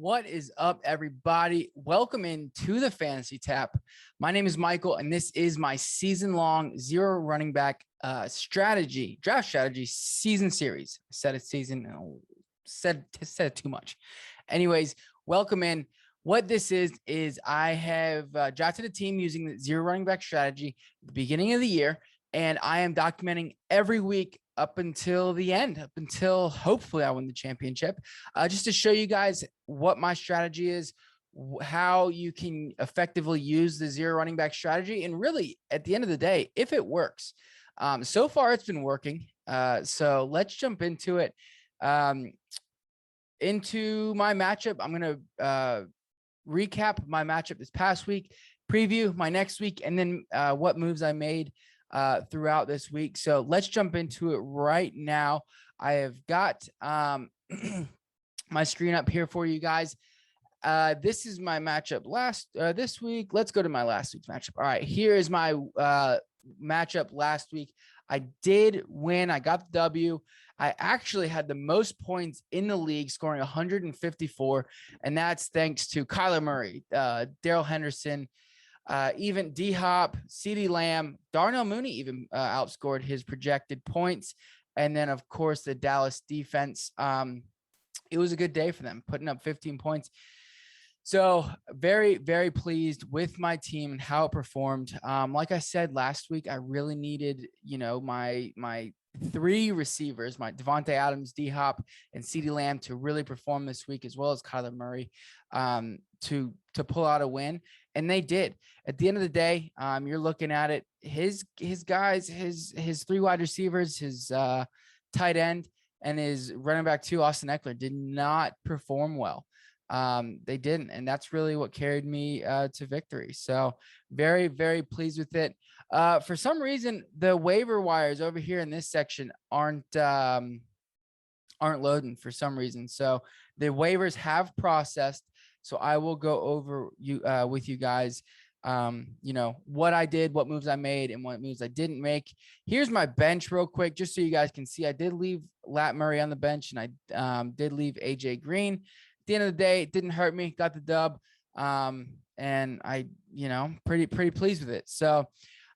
What is up, everybody? Welcome into the Fantasy Tap. My name is Michael, and this is my season-long zero running back draft strategy season series. I said it's season, said it too much. Anyways, welcome in. What this is I have drafted a team using the zero running back strategy at the beginning of the year, and I am documenting every week up until the end, up until hopefully I win the championship, just to show you guys what my strategy is, how you can effectively use the zero running back strategy, and really at the end of the day, if it works. So far, it's been working. So let's jump into it. Into my matchup, I'm going to recap my matchup this past week, preview my next week, and then what moves I made throughout this week. So let's jump into it right now. I have got my screen up here for you guys. This is my matchup this week. Let's go to my last week's matchup. All right, here is my matchup last week. I did win. I got the W. I actually had the most points in the league, scoring 154, and that's thanks to Kyler Murray, Darrell Henderson, even D-Hop, CeeDee Lamb, Darnell Mooney even outscored his projected points. And then, of course, the Dallas defense. It was a good day for them, putting up 15 points. So very, very pleased with my team and how it performed. Like I said last week, I really needed, my three receivers, my Devontae Adams, D-Hop, and CeeDee Lamb to really perform this week, as well as Kyler Murray, to pull out a win. And they did. At the end of the day, you're looking at it. His guys, his three wide receivers, his tight end, and his running back too, Austin Eckler, did not perform well. They didn't, and that's really what carried me to victory. So very, very pleased with it. For some reason, the waiver wires over here in this section aren't loading for some reason. So the waivers have processed. So I will go over with you guys, what I did, what moves I made, and what moves I didn't make. Here's my bench real quick, just so you guys can see. I did leave Lat Murray on the bench, and I did leave AJ Green. At the end of the day, it didn't hurt me. Got the dub, and I, pretty pleased with it. So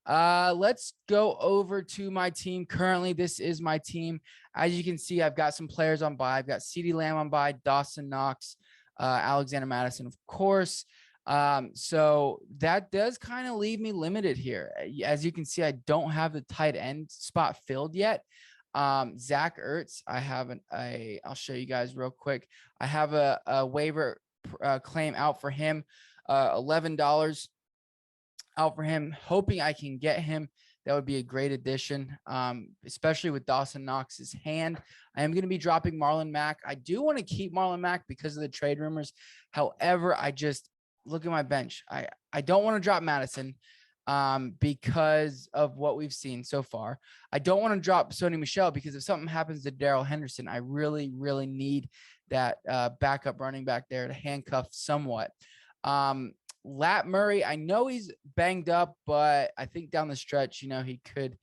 let's go over to my team. Currently, this is my team. As you can see, I've got some players on bye. I've got CeeDee Lamb on bye, Dawson Knox, Alexander Madison, of course. So that does kind of leave me limited here. As you can see, I don't have the tight end spot filled yet. Zach Ertz, I have I'll show you guys real quick. I have a waiver claim out for him, $11 out for him, hoping I can get him. That would be a great addition, especially with Dawson Knox's hand. I am going to be dropping Marlon Mack. I do want to keep Marlon Mack because of the trade rumors. However, I just look at my bench. I don't want to drop Madison because of what we've seen so far. I don't want to drop Sony Michel because if something happens to Darrell Henderson, I really, really need that backup running back there to handcuff somewhat. Lat Murray, I know he's banged up, but I think down the stretch, he could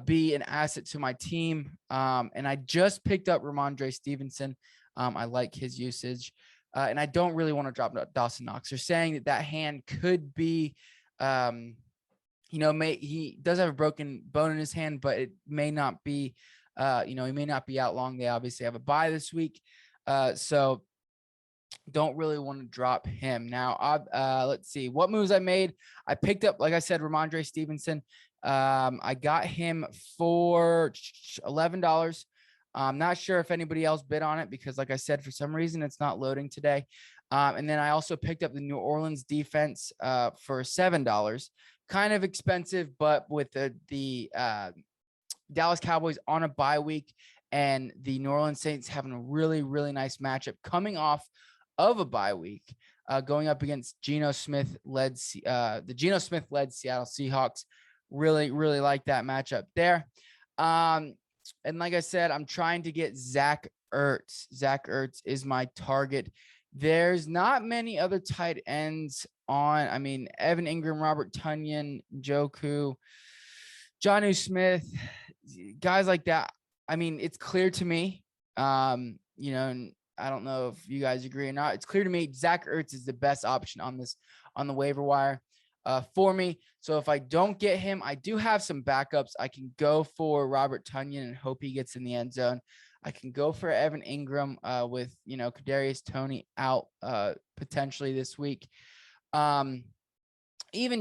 be an asset to my team. And I just picked up Ramondre Stevenson. I like his usage. And I don't really want to drop Dawson Knox. They're saying that hand could be, he does have a broken bone in his hand, but it may not be, he may not be out long. They obviously have a bye this week. So don't really want to drop him. Now, let's see what moves I made. I picked up, like I said, Ramondre Stevenson. I got him for $11. I'm not sure if anybody else bid on it because, like I said, for some reason, it's not loading today. And then I also picked up the New Orleans defense for $7. Kind of expensive, but with the Dallas Cowboys on a bye week and the New Orleans Saints having a really, really nice matchup coming off of a bye week, going up against the Geno Smith-led Seattle Seahawks. Really, really like that matchup there. And like I said, I'm trying to get Zach Ertz. Zach Ertz is my target. There's not many other tight ends on. I mean, Evan Ingram, Robert Tonyan, Njoku, Jonnu Smith, guys like that. I mean, it's clear to me, I don't know if you guys agree or not. It's clear to me Zach Ertz is the best option on the waiver wire for me. So if I don't get him, I do have some backups. I can go for Robert Tonyan and hope he gets in the end zone. I can go for Evan Ingram with, Kadarius Toney out potentially this week. Even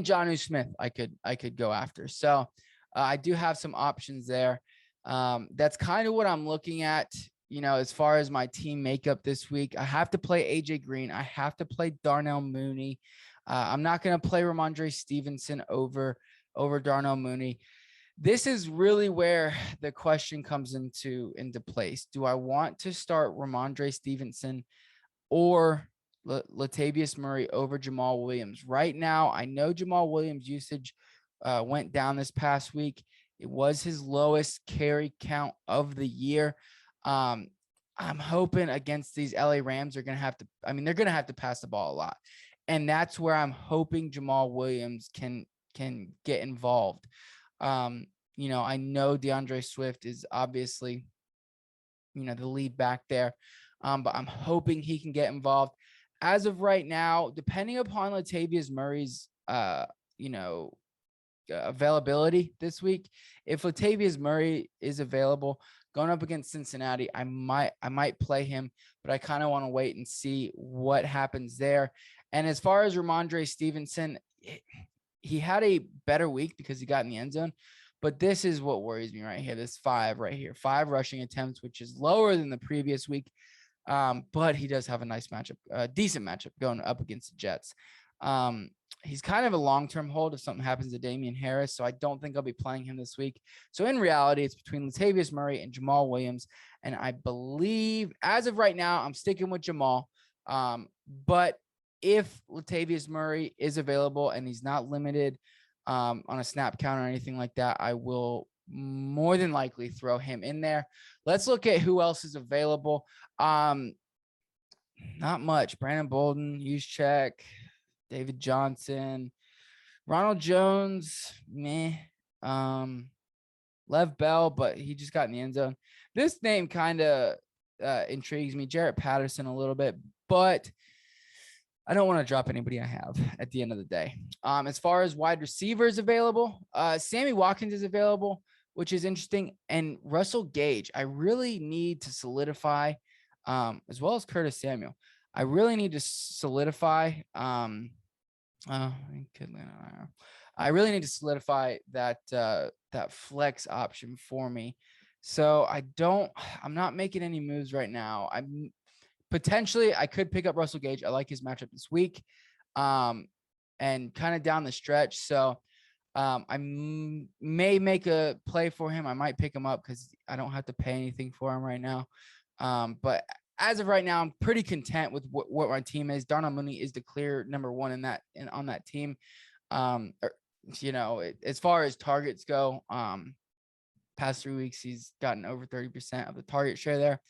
Jonnu Smith, I could go after. So I do have some options there. That's kind of what I'm looking at, as far as my team makeup this week. I have to play AJ Green. I have to play Darnell Mooney. I'm not going to play Ramondre Stevenson over Darnell Mooney. This is really where the question comes into place. Do I want to start Ramondre Stevenson or Latavius Murray over Jamal Williams? Right now, I know Jamal Williams' usage went down this past week. It was his lowest carry count of the year. I'm hoping against these LA Rams, they're going to have to pass the ball a lot. And that's where I'm hoping Jamal Williams can get involved. I know DeAndre Swift is obviously, the lead back there. But I'm hoping he can get involved. As of right now, depending upon Latavius Murray's, availability this week, if Latavius Murray is available going up against Cincinnati, I might play him, but I kind of want to wait and see what happens there. And as far as Ramondre Stevenson, he had a better week because he got in the end zone. But this is what worries me right here. This 5 right here, 5 rushing attempts, which is lower than the previous week. But he does have a nice matchup, a decent matchup going up against the Jets. He's kind of a long-term hold if something happens to Damian Harris, so I don't think I'll be playing him this week. So in reality, it's between Latavius Murray and Jamal Williams, and I believe as of right now, I'm sticking with Jamal. But if Latavius Murray is available and he's not limited on a snap count or anything like that, I will more than likely throw him in there. Let's look at who else is available. Not much. Brandon Bolden, Juszczyk, David Johnson, Ronald Jones, meh. Lev Bell, but he just got in the end zone. This name kind of intrigues me. Jarrett Patterson a little bit, but I don't want to drop anybody I have at the end of the day. As far as wide receivers available, Sammy Watkins is available, which is interesting. And Russell Gage, I really need to solidify, as well as Curtis Samuel. I really need to solidify. I really need to solidify that that flex option for me. So I'm not making any moves right now. I could pick up Russell Gage. I like his matchup this week, and kind of down the stretch. So I may make a play for him. I might pick him up because I don't have to pay anything for him right now. But as of right now, I'm pretty content with what my team is. Darnell Mooney is the clear number one on that team. As far as targets go, past 3 weeks, he's gotten over 30% of the target share there.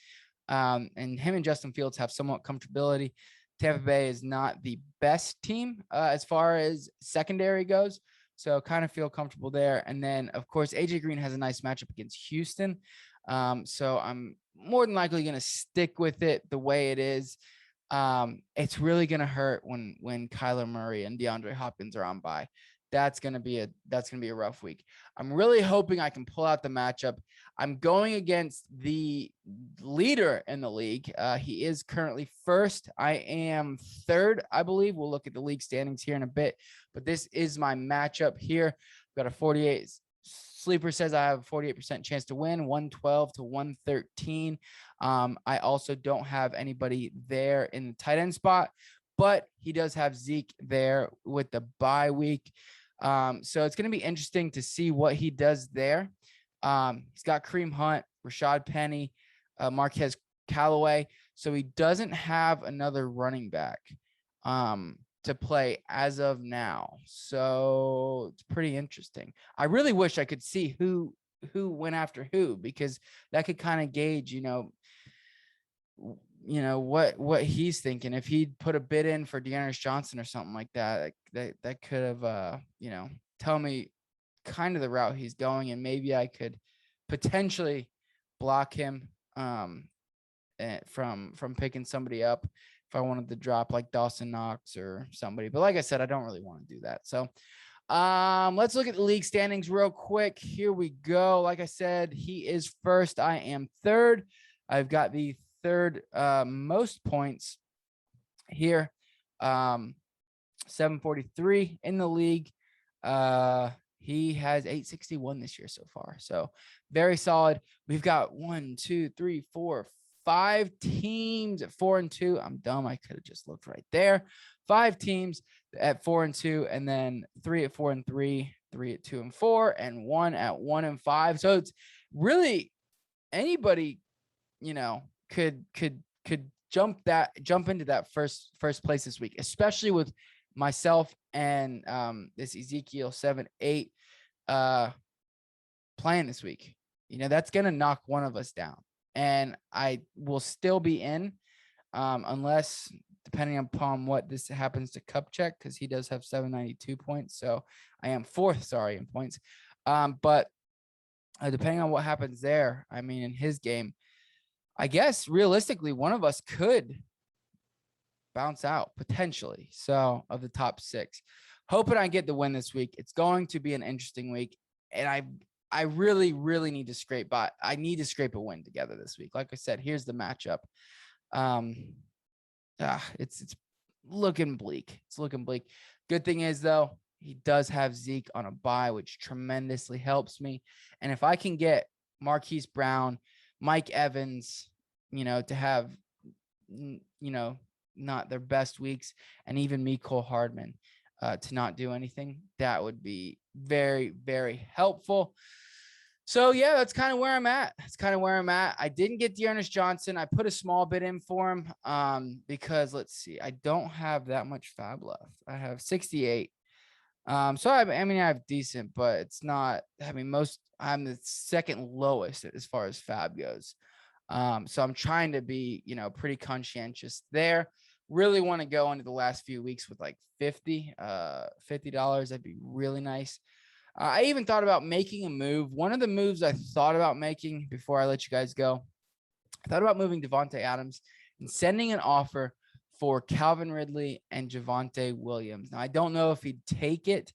And him and Justin Fields have somewhat comfortability. Tampa Bay is not the best team as far as secondary goes. So kind of feel comfortable there. And then, of course, AJ Green has a nice matchup against Houston. So I'm more than likely going to stick with it the way it is. It's really going to hurt when Kyler Murray and DeAndre Hopkins are on bye. That's going to be a rough week. I'm really hoping I can pull out the matchup. I'm going against the leader in the league. He is currently first. I am third, I believe. We'll look at the league standings here in a bit, but this is my matchup here. I've got a 48. Sleeper says I have a 48% chance to win, 112 to 113. I also don't have anybody there in the tight end spot, but he does have Zeke there with the bye week. So it's going to be interesting to see what he does there. He's got Kareem Hunt, Rashad Penny, Marquez Callaway. So he doesn't have another running back to play as of now. So it's pretty interesting. I really wish I could see who went after who, because that could kind of gauge, what he's thinking. If he'd put a bid in for Dearness Johnson or something like that, that could have, tell me kind of the route he's going, and maybe I could potentially block him from picking somebody up if I wanted to drop like Dawson Knox or somebody. But like I said, I don't really want to do that. So let's look at the league standings real quick. Here we go. Like I said, he is first. I am third. I've got the third most points here. 743 in the league. He has 861 this year so far. So very solid. We've got 1, 2, 3, 4, 5 teams at 4-2. I'm dumb. I could have just looked right there. 5 teams at 4-2, and then 3 at 4-3, 3 at 2-4, and 1 at 1-5. So it's really anybody, could jump into that first place this week, especially with myself and this Ezekiel 7-8 playing this week. That's gonna knock one of us down, and I will still be in unless, depending upon what this happens to Cup Check, because he does have 792 points. So I am fourth, in points. But depending on what happens there, I mean, in his game, I guess realistically, one of us could bounce out potentially. So of the top 6, hoping I get the win this week. It's going to be an interesting week, and I really, really need to scrape by. I need to scrape a win together this week. Like I said, here's the matchup. It's looking bleak. It's looking bleak. Good thing is, though, he does have Zeke on a bye, which tremendously helps me. And if I can get Marquise Brown, Mike Evans, to have, not their best weeks, and even Mecole Hardman to not do anything, that would be very, very helpful. So yeah, that's kind of where I'm at. I didn't get D'Ernest Johnson. I put a small bit in for him because let's see, I don't have that much fab left. I have 68. So I have decent, but it's not. I'm the second lowest as far as fab goes. So I'm trying to be, pretty conscientious there. Really want to go into the last few weeks with like $50. That'd be really nice. I even thought about making a move. One of the moves I thought about making before I let you guys go, I thought about moving Davante Adams and sending an offer for Calvin Ridley and Javonte Williams. Now, I don't know if he'd take it,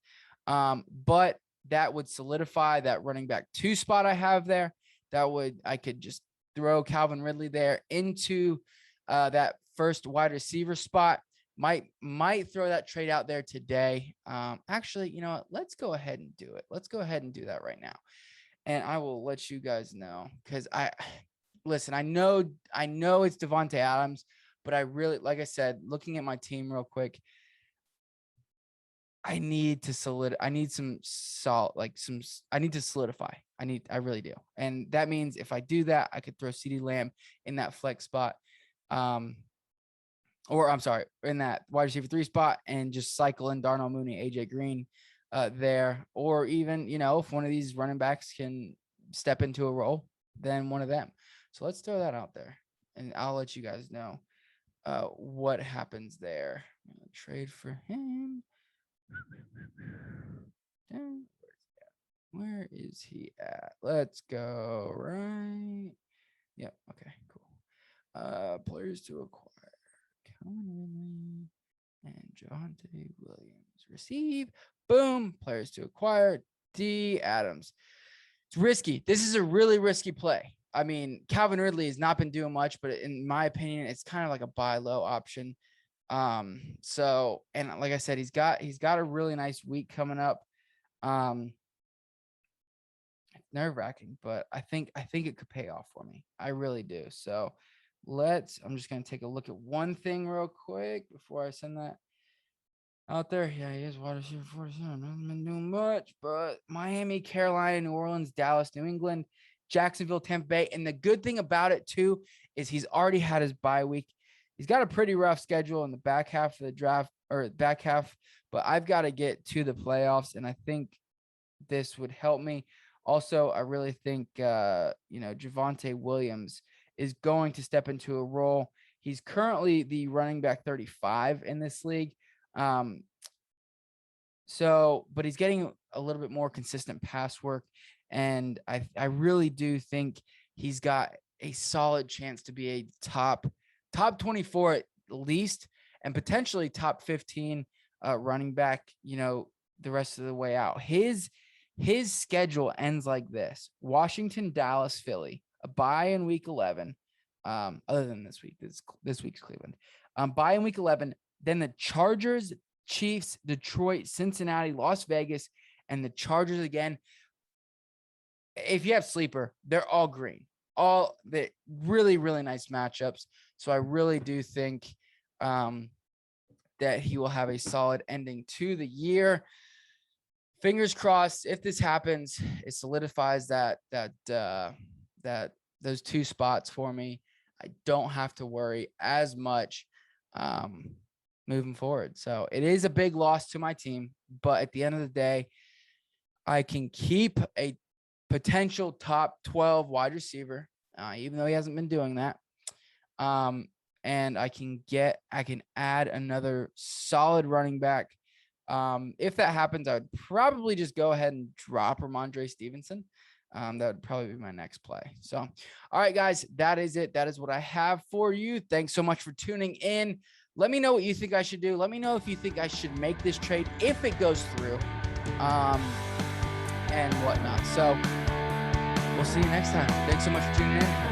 but that would solidify that running back 2 spot I have there. I could just throw Calvin Ridley there into that first wide receiver spot. Might throw that trade out there today. Actually, you know what? Let's go ahead and do it. Let's go ahead and do that right now. And I will let you guys know, because listen, I know it's Davante Adams, but I really, like I said, looking at my team real quick, I need to solidify. I need to solidify. I really do. And that means if I do that, I could throw CeeDee Lamb in that flex spot. In that wide receiver 3 spot, and just cycle in Darnell Mooney, AJ Green there. Or even, if one of these running backs can step into a role, then one of them. So let's throw that out there, and I'll let you guys know what happens there. Trade for him. Where is he at? Let's go right. Yep. Okay, cool. Players to acquire. Calvin Ridley and Javonte Williams. Receive. Boom. Players to acquire. D. Adams. It's risky. This is a really risky play. I mean, Calvin Ridley has not been doing much, but in my opinion, it's kind of like a buy low option. So, and like I said, he's got a really nice week coming up. Nerve-wracking, but I think it could pay off for me. I really do. So I'm just going to take a look at one thing real quick before I send that out there. Yeah, he is wide receiver 47. Hasn't been doing much, but Miami, Carolina, New Orleans, Dallas, New England, Jacksonville, Tampa Bay. And the good thing about it too is he's already had his bye week. He's got a pretty rough schedule in the back half of the draft, or back half, but I've got to get to the playoffs, and I think this would help me. Also, I really think Javonte Williams is going to step into a role. He's currently the running back 35 in this league. But he's getting a little bit more consistent pass work. And I really do think he's got a solid chance to be a top 24 at least, and potentially top 15 running back, the rest of the way out. His schedule ends like this: Washington, Dallas, Philly, a bye in week 11. Other than this week, this week's Cleveland. Bye in week 11, then the Chargers, Chiefs, Detroit, Cincinnati, Las Vegas, and the Chargers again. If you have sleeper, they're all green. All the really, really nice matchups. So I really do think that he will have a solid ending to the year. Fingers crossed. If this happens, it solidifies that those 2 spots for me. I don't have to worry as much moving forward. So it is a big loss to my team, but at the end of the day, I can keep a potential top 12 wide receiver, even though he hasn't been doing that. And I can add another solid running back. If that happens, I would probably just go ahead and drop Ramondre Stevenson. That would probably be my next play. So, all right, guys, that is it. That is what I have for you. Thanks so much for tuning in. Let me know what you think I should do. Let me know if you think I should make this trade, if it goes through, and whatnot. So we'll see you next time. Thanks so much for tuning in.